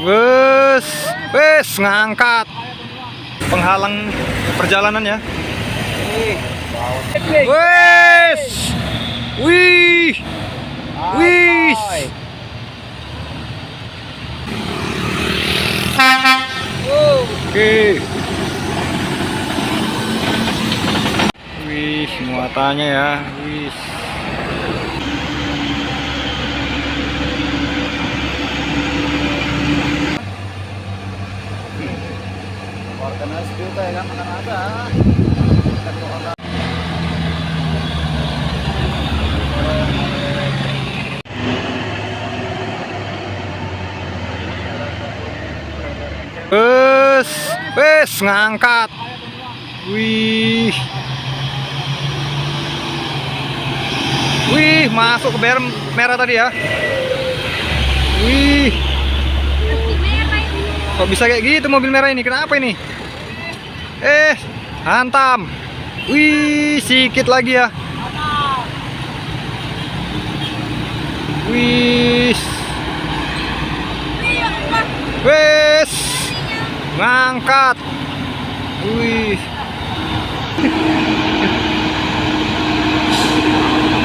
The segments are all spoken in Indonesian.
Wes, wes ngangkat. Penghalang perjalanan ya. Wes. Wih. Wih. Oke. Wih, muatannya ya. Wih. Organis juga ya kan, makan ada. Wes, wes ngangkat. Wih. Wih, masuk ke berem merah tadi ya. Wih. Kok bisa kayak gitu mobil merah ini? Kenapa ini? Hantam. Wih, sikit lagi ya. Wih. Wes. Ngangkat. Wih.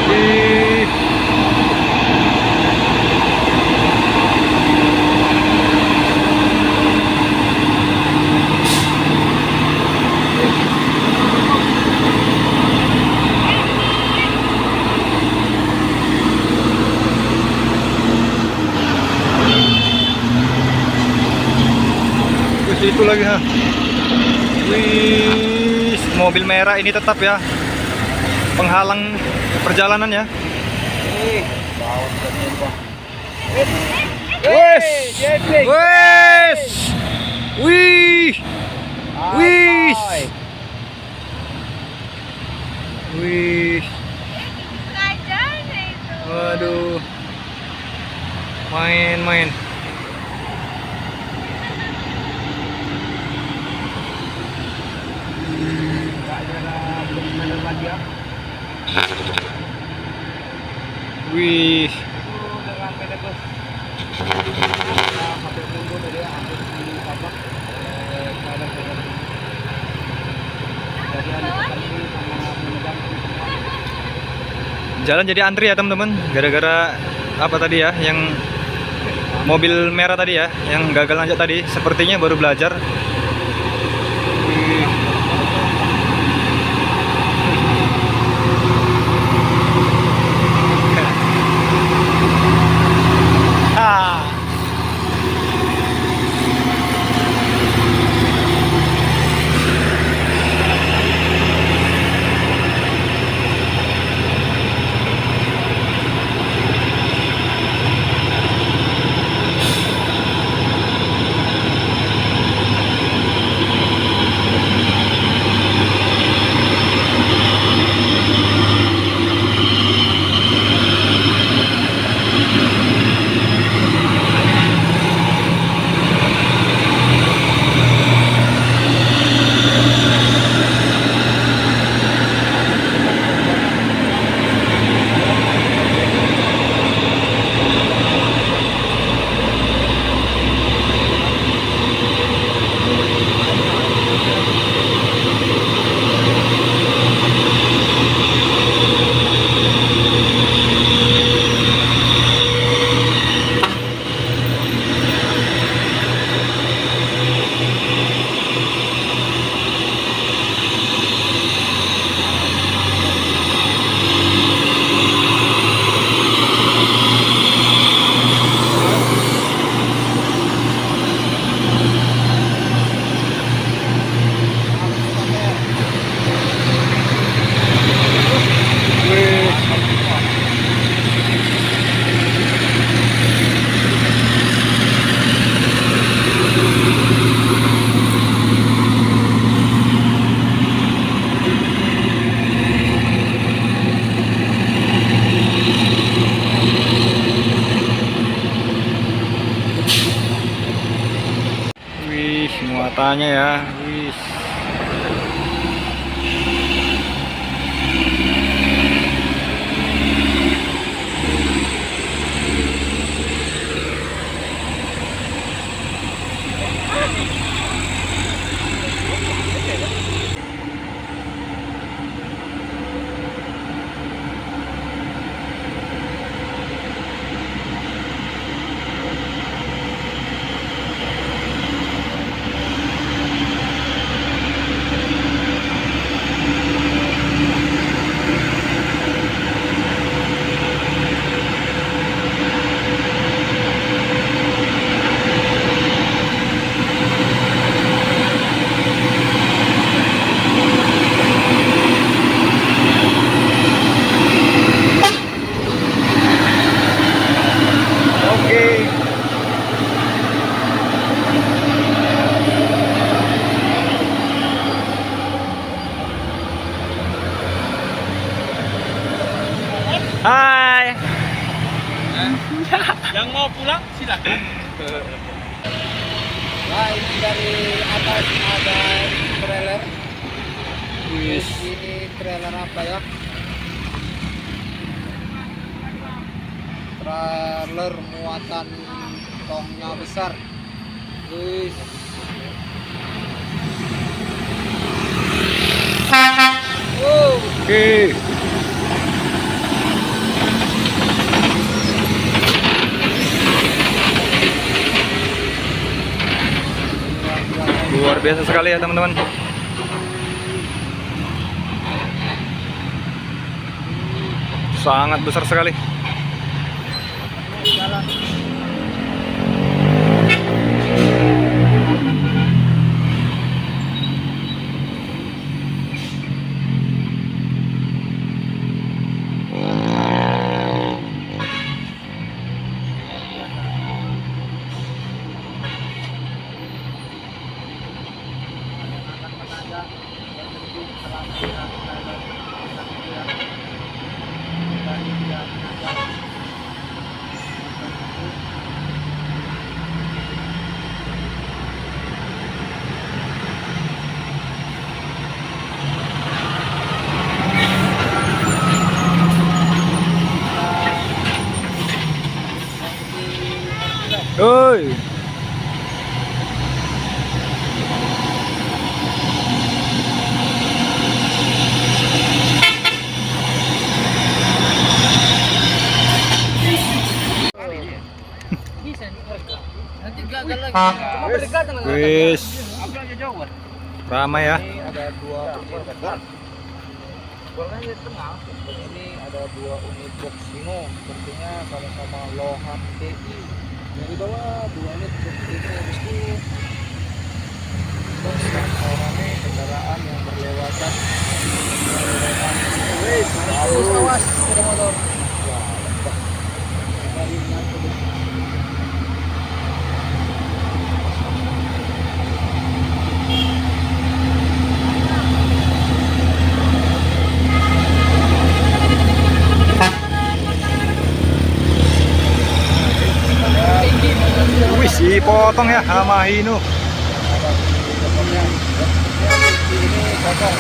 Wih. Itu lagi ha. Wih, mobil merah ini tetap ya penghalang perjalanan ya. Wes, wes, wih, wih, wih. Waduh, main-main. Wih. Jalan jadi antri ya teman-teman, gara-gara apa tadi ya, yang mobil merah tadi ya, yang gagal nanjak tadi, sepertinya baru belajar. muatannya ya. Wih. Ah, ini dari atas ada trailer. Wis. Ini trailer apa ya? Trailer muatan tongnya besar. Wis. Oke. Luar biasa sekali ya teman-teman. Sangat besar sekali. Jalan. Oi. Nanti gagal lagi. Cuma berdekatan dengan Wis. apa aja jauh. Ramai ya. Ini ada dua unit box. Bolanya di tengah. Ini ada dua unit box Dino. Sepertinya sama-sama Lohan TI. Dari bawah dua unit box Dino itu. Terus ramai kendaraan yang berlewatan. Wis, awas sepeda motor. Wah, lembah. Kembali nyatu. Wis, dipotong ya sama Hino. Ini potong.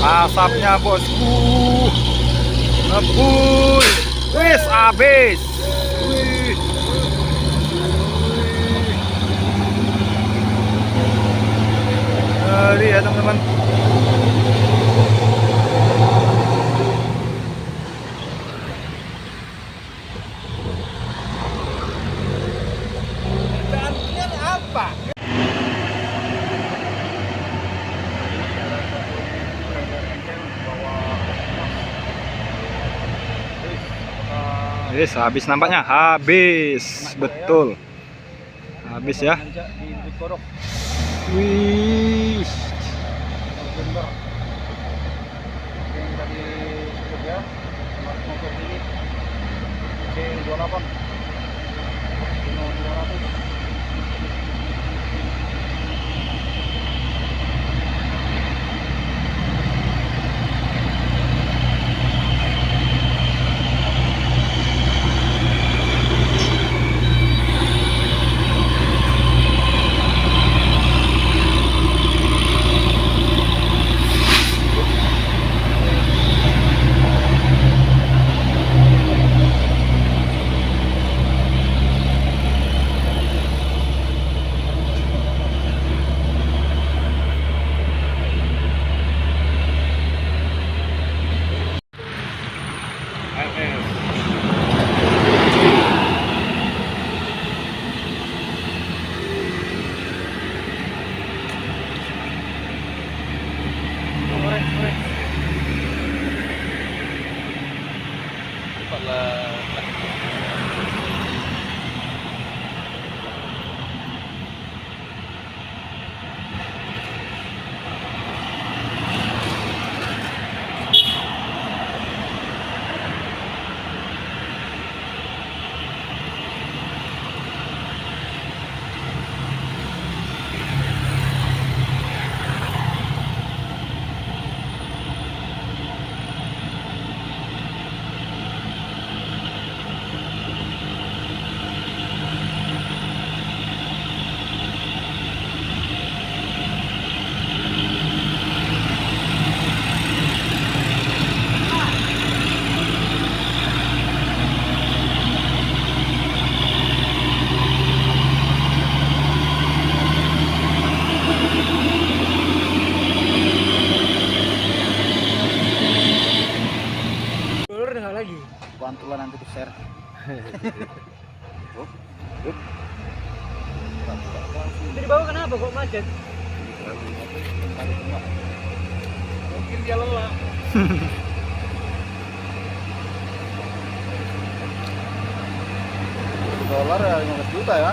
Asapnya bosku ngebul. Wis habis. Wih. Ya teman-teman. Gantian apa? Wis habis nampaknya, habis. Betul. Habis ya. Wih. November. Yang tadi sebut ya, motor ini C28 Dino 200. Dulur dengar lagi. Bantulah nanti di share. Itu di bawah kenapa kok macet? Mungkin dia lelah. Dolar ya 15 juta ya.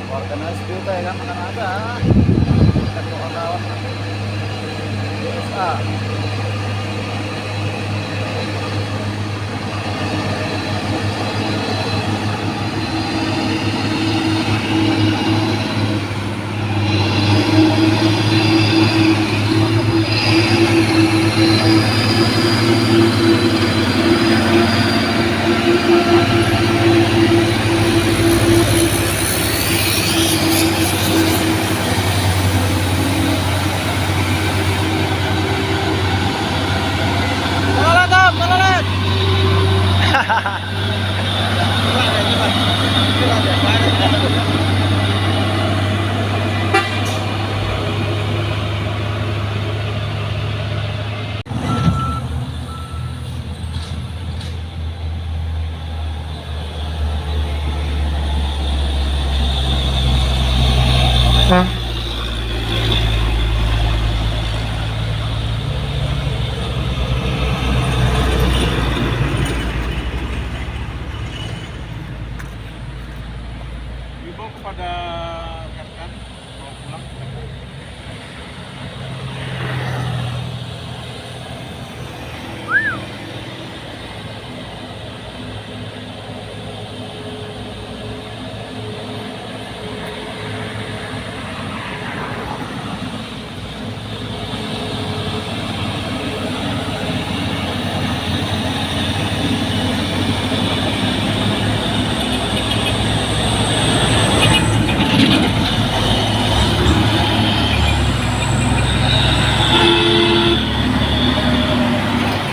Warganya 1 juta ya kan, akan ada. Kan kawan-kawan USA. Ibu kepada rekan mau pulang.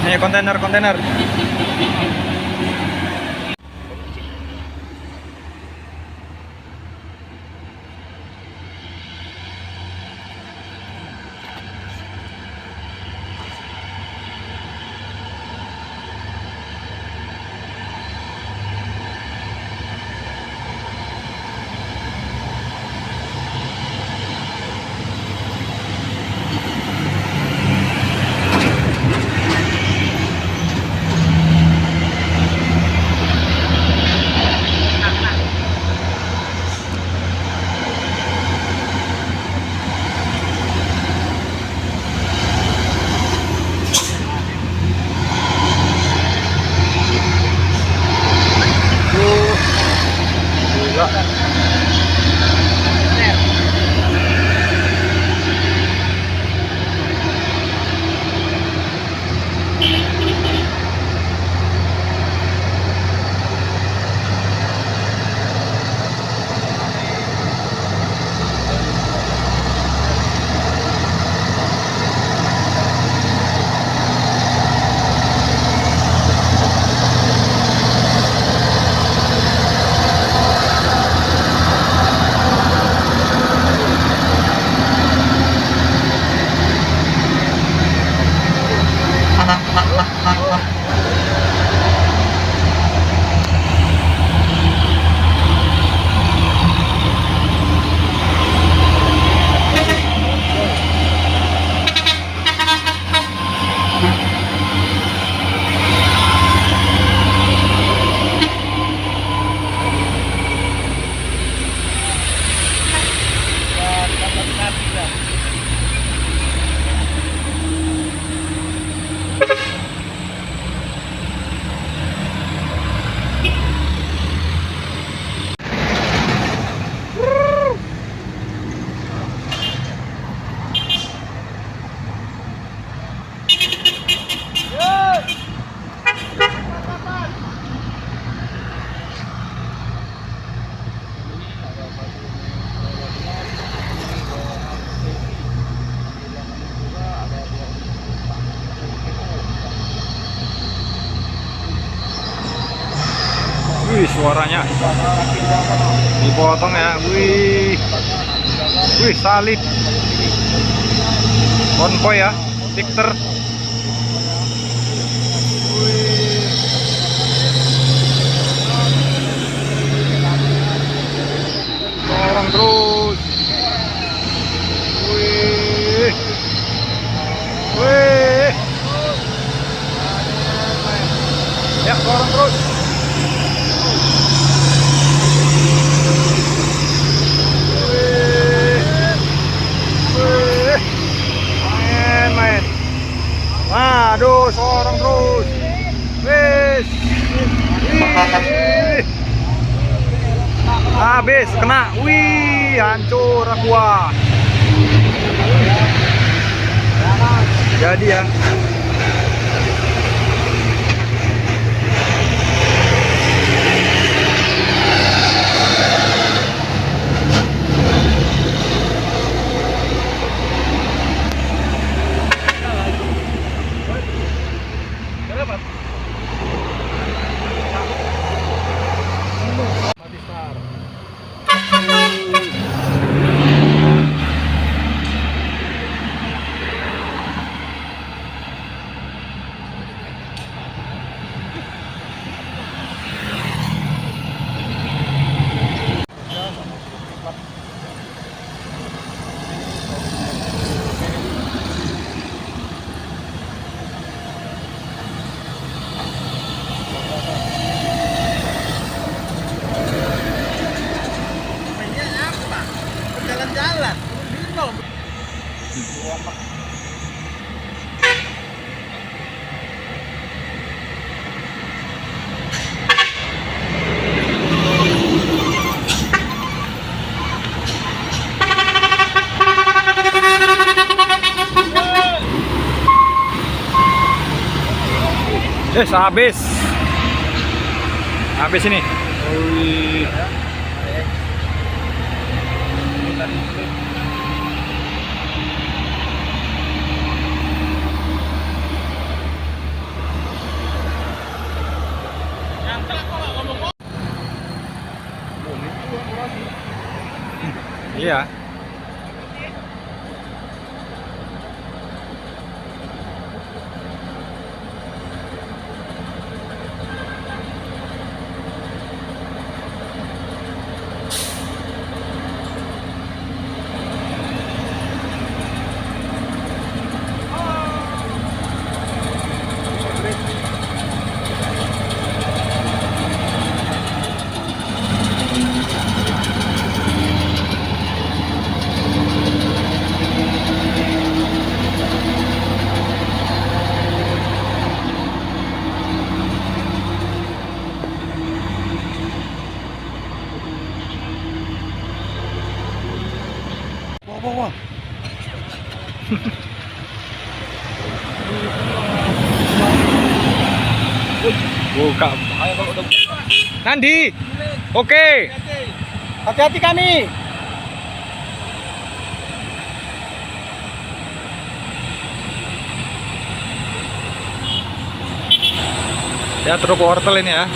Nih kontainer. suaranya. Dipotong ya. Wih. Wih, salib. Konvoy ya, Victor. Dorong terus. Wih. Wih. Ya, dorong terus. Main. Aduh, sorong terus. Wis. Wih. Habis kena. Wih, hancur aqua. Jadi ya. Jalan-jalan. Habis. Habis ini. Wih. Iya. Wah. Buka. Nandi. Oke. Hati-hati kami. Ya, truk wortel ini ya.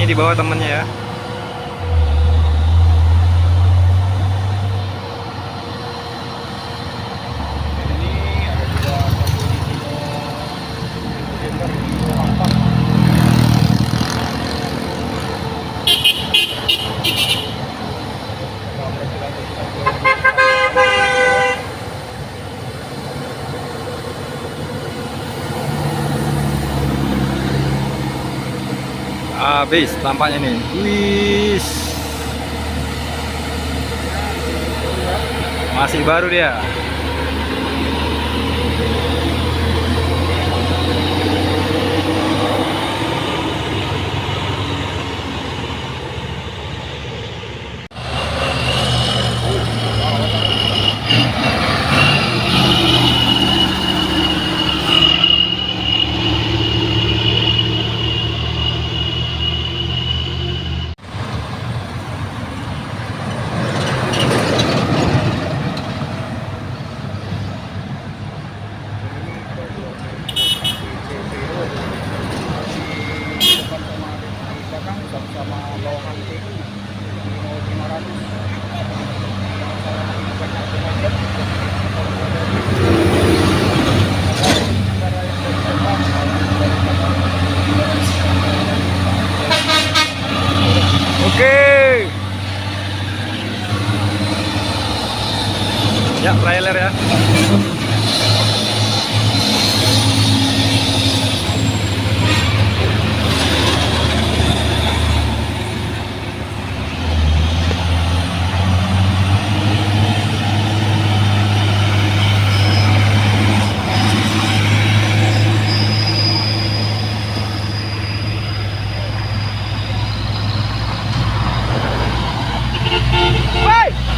Ini di bawah temennya ya. Ini ada juga satu di Desember di Lampang. Habis tampaknya nih. Wis. Masih baru dia. Sama Lohan TI mau 500. Oke. Ya, trailer ya.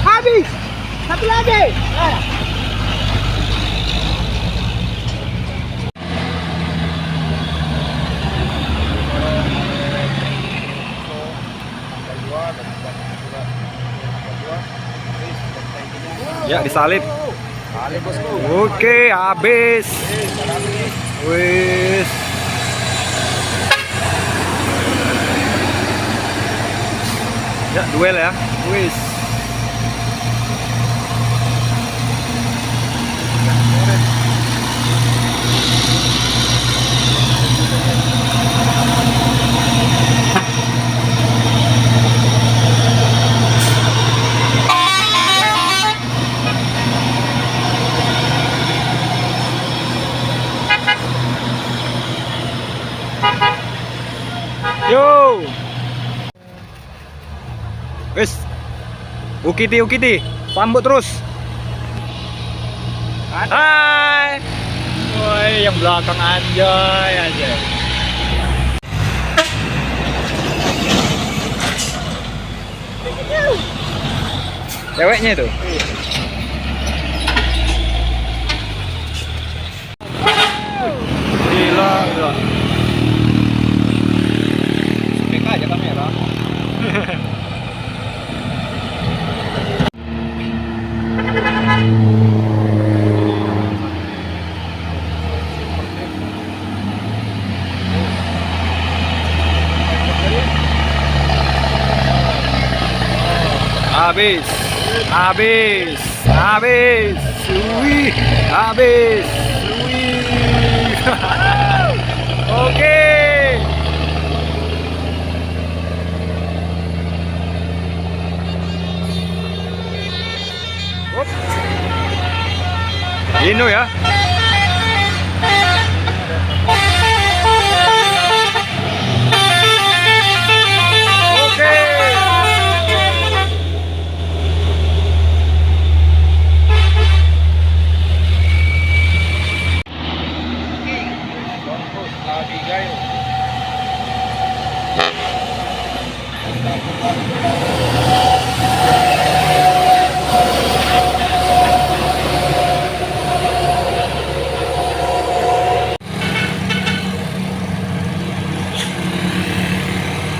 Habis. Satu lagi. Ya, disalip. Salib bosku. Oke, habis. Wis. Ya, duel ya. Wis. Yo. Wis. Ukiti, sambut terus. Hai. Woi, yang belakang anjay. Ceweknya itu. Gila. Spek aja kamera. Habis. Wih, habis. Wih. Oke. Ino ya. Oke. Abigail.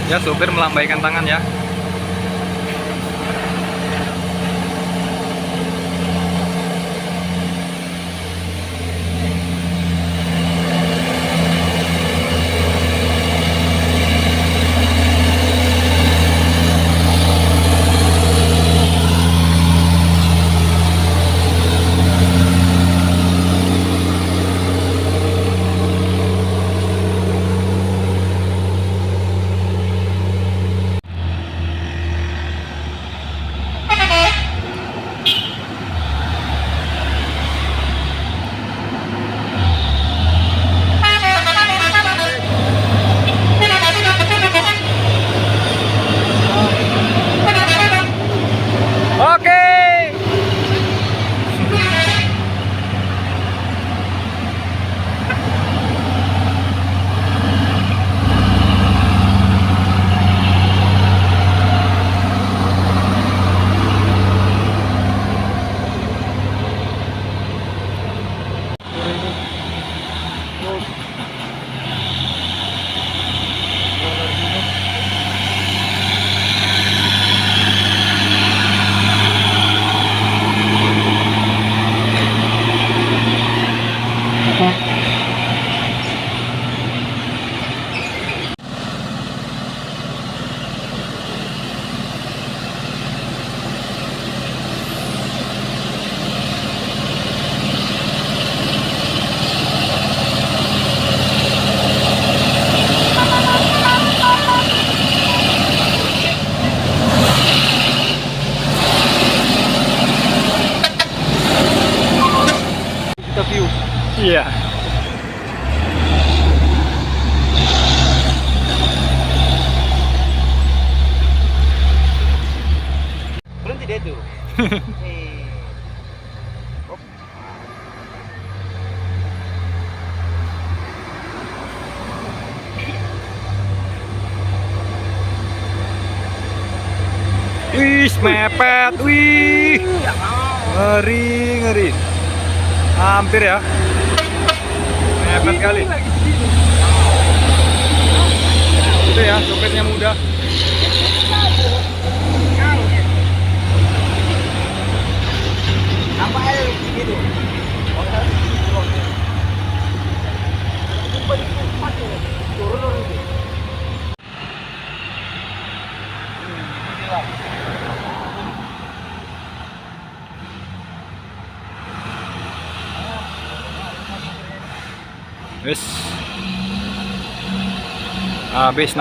Ya, supir melambaikan tangan ya. Wih, mepet. Wih. Ngeri, ngeri. Hampir ya. Mepet kali. Itu ya, sopirnya muda. Apa air gitu? Turun. Wis. Habis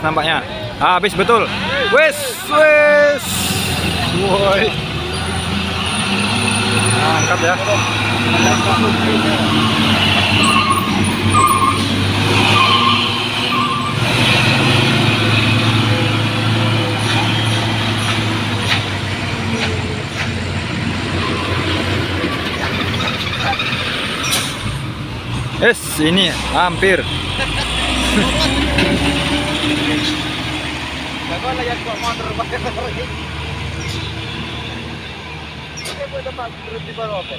nampaknya. Habis betul. Wis, wis. Woi. Angkat ya. Yes, ini hampir. Bagaimana ya kok motor pakai lagi? Oke, buat apa berhenti baru oke.